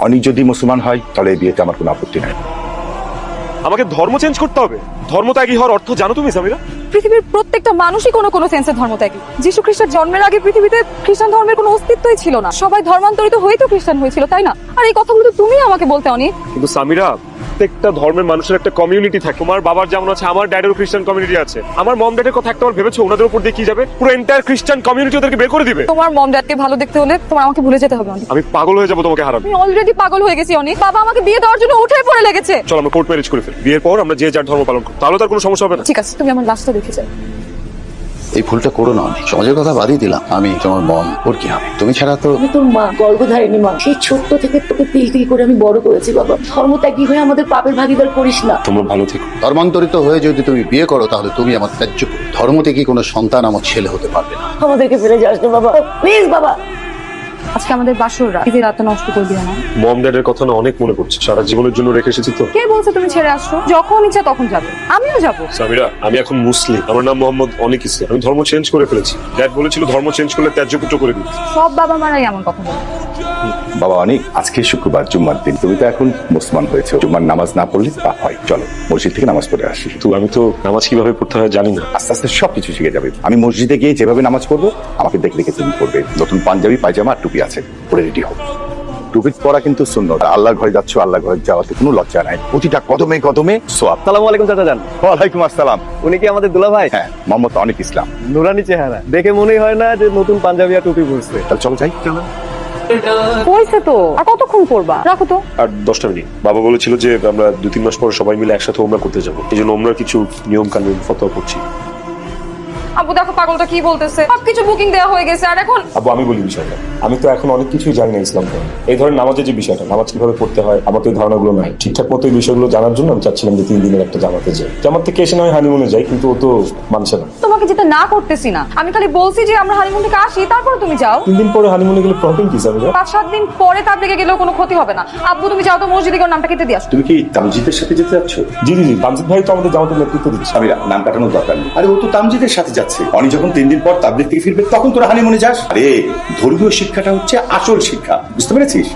অনেক যদি মুসলমান হয় তাহলে এই বিয়েতে আমার কোনো আপত্তি নাই। আমাকে ধর্ম চেঞ্জ করতে হবে? ধর্মত্যাগী হওয়ার অর্থ জানো তুমি সামিরা? পৃথিবীর প্রত্যেকটা মানুষই কোনো সেন্সে ধর্মত্যাগী। যিশু খ্রিস্টের জন্মের আগে পৃথিবীতে খ্রিস্টান ধর্মের কোনো অস্তিত্বই ছিল না। সবাই ধর্মান্তরিত হয়েই তো খ্রিস্টান হয়েছিল, তাই না? আর এই কথাগুলো তো তুমি আমাকে বলতে অনেক। কিন্তু সামিরা, প্রত্যেকটা ধর্মের মানুষের একটা কমিউনিটি থাকে। তোমার বাবার যেমন আছে, আমার ড্যাডেরও খ্রিস্টান কমিউনিটি আছে। আমার মম ড্যাডের কথা একবার ভেবেছো? ওনাদের উপর দিয়ে কি যাবে? পুরো এন্টায়ার খ্রিস্টান কমিউনিটি ওদেরকে বের করে দিবে। তোমার মম ড্যাডকে ভালো দেখতে হলে তোমার আমাকে ভুলে যেতে হবে অনেক। আমি পাগল হয়ে যাবো তোমাকে হারাবো। আমি অলরেডি পাগল হয়ে গেছি অনেক। বাবা আমাকে বিয়ে দেওয়ার জন্য উঠে পড়ে লেগেছে। চলো আমরা কোর্ট ম্যারেজ করে ফেলি। বিয়ের পর আমরা যে যার ধর্ম পালন করি, তাহলে তার কোনো সমস্যা হবে না। ঠিক আছে, তুমি আমার লাশটা দেখে যাও। এই ভুলটা করো না। সমাজের কথা বাদই দিলাম, আমি তোমার মম, ওর কি হবে? তুমি ছাড়া তো আমি তোর মা, গর্ভধারিণী মা। সেই ছোট্ট থেকে তোকে তিল তিল করে আমি বড় করেছি বাবা। ধর্মত্যাগী হয়ে আমাদের পাপের ভাগিদার করিস না। তোমরা ভালো থেকো। ধর্মান্তরিত হয়ে যদি তুমি বিয়ে করো তাহলে তুমি আমার ত্যায্য। ধর্ম থেকে কোনো সন্তান আমার ছেলে হতে পারবে না। আমাদেরকে ফেলে যাস না বাবা, প্লিজ বাবা। আজকে আমাদের বাসর রাত, এই রাতটা নষ্ট করে দিও না। মম ড্যাডের কথা না অনেক মনে পড়ছে। সারা জীবনের জন্য রেখে এসেছি তো। কে বলছে তুমি ছেড়ে আসছো? যখন ইচ্ছা তখন যাবে, আমিও যাবো। সামিরা, আমি এখন মুসলিম। আমার নাম মোহাম্মদ অনিক ইসলাম। আমি ধর্ম চেঞ্জ করে ফেলেছি। ড্যাড বলেছিল ধর্ম চেঞ্জ করলে ত্যায্য পুত্র করে দিই। সব বাবা মারাই এমন কথা বলে। বাবা অনেক, আজকে শুক্রবার, জুম্মার দিন। তুমি তো এখন মুসলমান হয়েছে, জুম্মার নামাজ না পড়লে পাপ হয়। চলো মসজিদ থেকে নামাজ পড়ে আসি। তো আমি তো নামাজ কিভাবে পড়তে হয় জানি না। আস্তে আস্তে সবকিছু শিখে যাবে। আমি মসজিদে গিয়ে যেভাবে নামাজ পড়বো আমাকে দেখে দেখে তুমি পড়বে। নতুন পাঞ্জাবি, পায়জামা আর টুপি আছে, পরে রেডি হোক। টুপি পরা কিন্তু সুন্নাত। আল্লাহর ঘরে যাচ্ছ, আল্লাহর ঘরে যাওয়াতে কোনো লজ্জা নাই। প্রতিটা কদমে কদমে সোয়াব। আসসালামু আলাইকুম চাচা জান। ওয়ালাইকুম আসসালাম। উনি কি আমাদের দুলা ভাই? হ্যাঁ, মোহাম্মদ অনিক ইসলাম। নুরানি চেহারা দেখে মনেই হয় না যে নতুন পাঞ্জাবি আর টুপি পরছে। তাহলে চলো যাই। হয়েছে তো, আর কতক্ষণ করবা? রাখো তো। আর 10টা মিনিট। বাবা বলেছিল যে আমরা 2-3 মাস পর সবাই মিলে একসাথে ওমরা করতে যাবো। এই জন্য ওমরার কিছু নিয়ম কানুন ফতোয়া করছি। আব্বু দেখো পাগলটা কি বলতেছে। সবকিছু বুকিং দেওয়া হয়ে গেছে, আর এখন আবু আমি বলি বিষয়টা, আমি তো এখন অনেক কিছুই জানি না ইসলাম ধর্মে। এই ধরনের নামাজের যে বিষয়টা, নামাজ কিভাবে পড়তে হয়, আমার তো এই ধারণাগুলো নাই। ঠিকঠাক মতো এই বিষয়গুলো জানার জন্য আমি চাচ্ছিলাম যে 3 দিনের একটা জামাতে যাই। জামাত থেকে এসে নয় হানিমুনে যাই, কিন্তু ও তো মানছে না। তোমাকে যেতে না করতেছি না, আমি খালি বলছি যে আমরা হানিমুন থেকে আসি, তারপরে তুমি যাও। 3 দিন পরে হানিমুনে গেলে প্রবলেম কি যাবে? 5-7 দিন পরে তার দিকে গেলেও কোনো ক্ষতি হবে না। আব্বু তুমি যাও তো মসজিদে গিয়ে ওর নামটা কেটে দিয়ে আসো। তুমি কি তামজিদের সাথে যেতে যাচ্ছ? জি জি জি, তামজিদ ভাই তো আমাদের জামাতের নেতৃত্ব দিচ্ছে। সামিরা, নাম কাটানোর দরকার নেই। আরে ও তো তামজিদের সাথে যাচ্ছে। অনেক যখন 3 দিন পর তাবলিগ থেকে ফিরবে তখন তোরা হানিমুনে যাস। আরে ধর্মীয় শিক্ষাটা হচ্ছে আসল শিক্ষা, বুঝতে পেরেছিস?